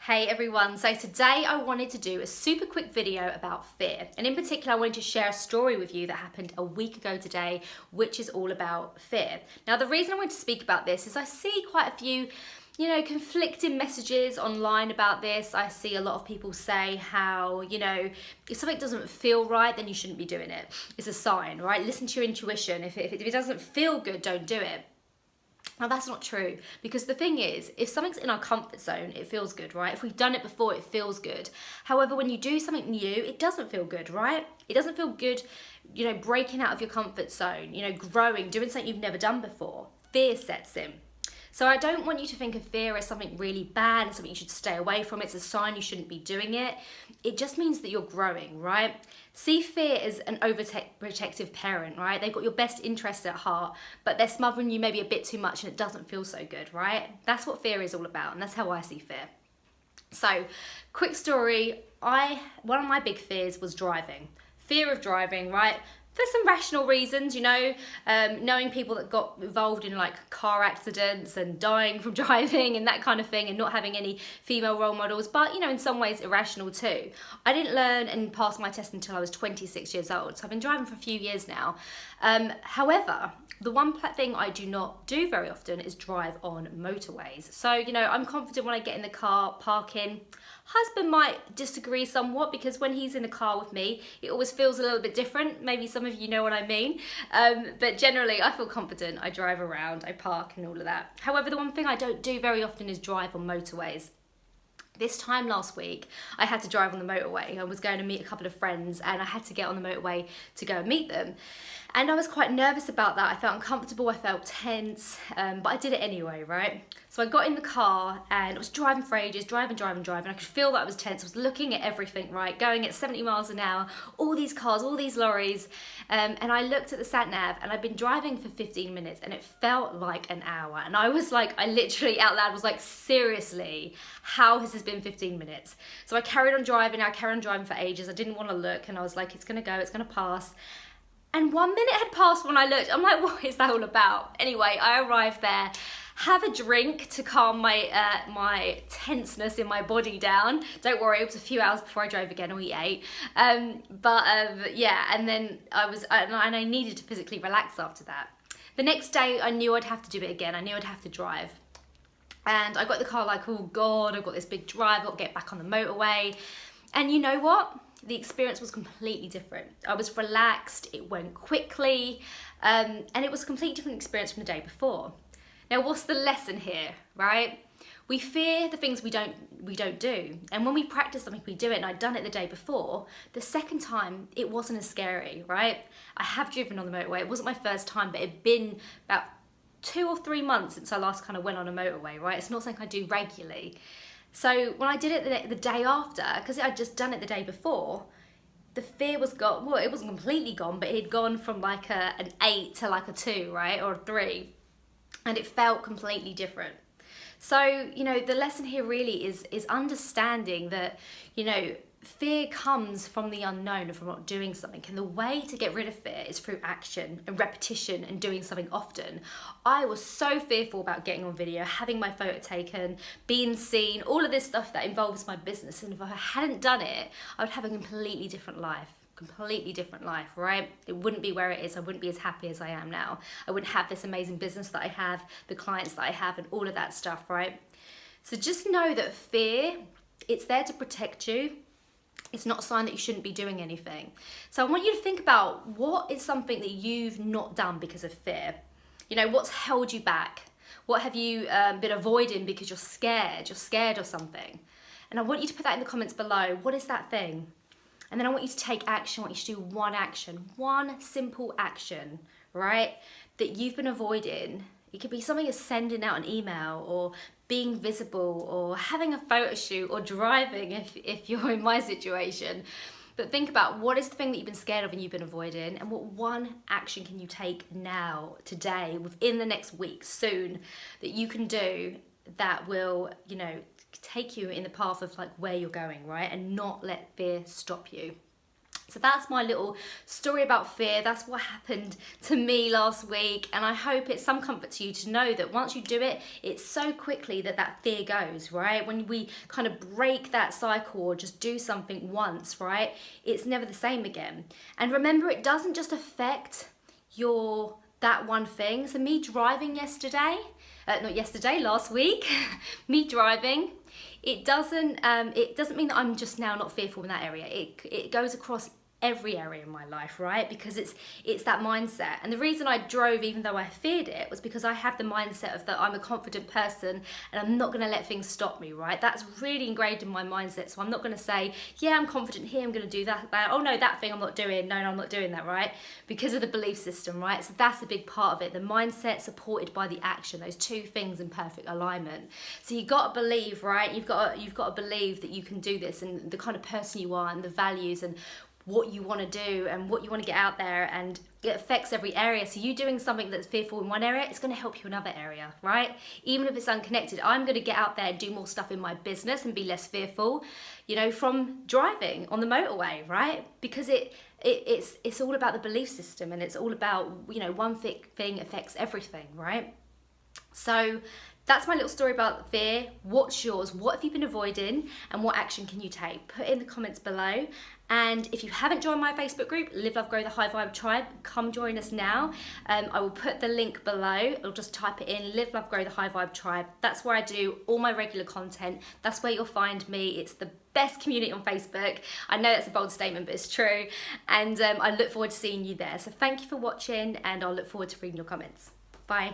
Hey everyone, so today I wanted to do a super quick video about fear, and in particular I wanted to share a story with you that happened a week ago today, which is all about fear. Now the reason I wanted to speak about this is I see quite a few conflicting messages online about this. I see a lot of people say how, if something doesn't feel right, then you shouldn't be doing it. It's a sign, right? Listen to your intuition. If it doesn't feel good, don't do it. Now that's not true, because the thing is, if something's in our comfort zone, it feels good, right? If we've done it before, it feels good. However, when you do something new, it doesn't feel good, right? It doesn't feel good, breaking out of your comfort zone, growing, doing something you've never done before. Fear sets in. So I don't want you to think of fear as something really bad and something you should stay away from. It's a sign you shouldn't be doing it. It just means that you're growing, right? See fear as an overprotective parent, right? They've got your best interests at heart, but they're smothering you maybe a bit too much and it doesn't feel so good, right? That's what fear is all about, and that's how I see fear. So, quick story, one of my big fears was driving. Fear of driving, right? For some rational reasons, knowing people that got involved in like car accidents and dying from driving and that kind of thing, and not having any female role models, but in some ways irrational too. I didn't learn and pass my test until I was 26 years old, so I've been driving for a few years now. However, the one thing I do not do very often is drive on motorways. So, I'm confident when I get in the car, parking. Husband might disagree somewhat, because when he's in the car with me, it always feels a little bit different. Maybe some of you know what I mean. But generally, I feel confident. I drive around, I park and all of that. However, the one thing I don't do very often is drive on motorways. This time last week, I had to drive on the motorway. I was going to meet a couple of friends and I had to get on the motorway to go and meet them. And I was quite nervous about that. I felt uncomfortable, I felt tense, but I did it anyway, right? So I got in the car and I was driving for ages, driving. I could feel that I was tense. I was looking at everything, right? Going at 70 miles an hour, all these cars, all these lorries. And I looked at the sat nav and I'd been driving for 15 minutes and it felt like an hour. And I was like, I literally out loud was like, seriously, how has this been 15 minutes? So I carried on driving. I carried on driving for ages. I didn't want to look and I was like, it's gonna go, it's gonna pass. And 1 minute had passed when I looked. I'm like, what is that all about? Anyway, I arrived there, have a drink to calm my my tenseness in my body down. Don't worry, it was a few hours before I drove again, we ate. Yeah, and then I needed to physically relax after that. The next day, I knew I'd have to do it again. I knew I'd have to drive. And I got in the car like, oh God, I've got this big drive, I've got to get back on the motorway. And you know what? The experience was completely different. I was relaxed, it went quickly, and it was a completely different experience from the day before. Now, what's the lesson here, right? We fear the things we don't do. And when we practice something, we do it, and I'd done it the day before, the second time, it wasn't as scary, right? I have driven on the motorway. It wasn't my first time, but it'd been about 2 or 3 months since I last kind of went on a motorway, right? It's not something I do regularly. So when I did it the day after, because I'd just done it the day before, the fear was gone. Well, it wasn't completely gone, but it had gone from like an 8 to like a 2, right? Or a 3. And it felt completely different. So, the lesson here really is understanding that, fear comes from the unknown and from not doing something. And the way to get rid of fear is through action and repetition and doing something often. I was so fearful about getting on video, having my photo taken, being seen, all of this stuff that involves my business. And if I hadn't done it, I would have a completely different life. Right? It wouldn't be where it is. I wouldn't be as happy as I am now. I wouldn't have this amazing business that I have, the clients that I have, and all of that stuff, right? So just know that fear, it's there to protect you. It's not a sign that you shouldn't be doing anything. So I want you to think about what is something that you've not done because of fear. What's held you back? What have you been avoiding because you're scared? You're scared of something. And I want you to put that in the comments below. What is that thing? And then I want you to take action. I want you to do one simple action, right? That you've been avoiding. It could be something as sending out an email, or being visible, or having a photo shoot, or driving if you're in my situation. But think about, what is the thing that you've been scared of and you've been avoiding, and what one action can you take now, today, within the next week, soon, that you can do that will, take you in the path of like where you're going, right? And not let fear stop you. So that's my little story about fear. That's what happened to me last week. And I hope it's some comfort to you to know that once you do it, it's so quickly that fear goes, right? When we kind of break that cycle or just do something once, right? It's never the same again. And remember, it doesn't just affect that one thing. So me driving last week, me driving, it doesn't mean that I'm just now not fearful in that area. It goes across every area in my life, right? Because it's that mindset. And the reason I drove even though I feared it was because I have the mindset of that I'm a confident person and I'm not going to let things stop me, right? That's really ingrained in my mindset. So I'm not going to say, yeah, I'm confident here, I'm going to do that. Oh no, that thing I'm not doing. No, I'm not doing that, right? Because of the belief system, right? So that's a big part of it. The mindset supported by the action, those two things in perfect alignment. So you've got to believe, right? You've got to believe that you can do this and the kind of person you are and the values and what you want to do and what you want to get out there, and it affects every area. So you doing something that's fearful in one area, it's going to help you in another area, right? Even if it's unconnected, I'm going to get out there and do more stuff in my business and be less fearful, from driving on the motorway, right? Because it's all about the belief system, and it's all about, one thing affects everything, right? So that's my little story about fear. What's yours? What have you been avoiding and what action can you take? Put in the comments below. And if you haven't joined my Facebook group, Live, Love, Grow the High Vibe Tribe, come join us now. I will put the link below. I'll just type it in, Live, Love, Grow the High Vibe Tribe. That's where I do all my regular content. That's where you'll find me. It's the best community on Facebook. I know that's a bold statement, but it's true. And I look forward to seeing you there. So thank you for watching, and I'll look forward to reading your comments. Bye.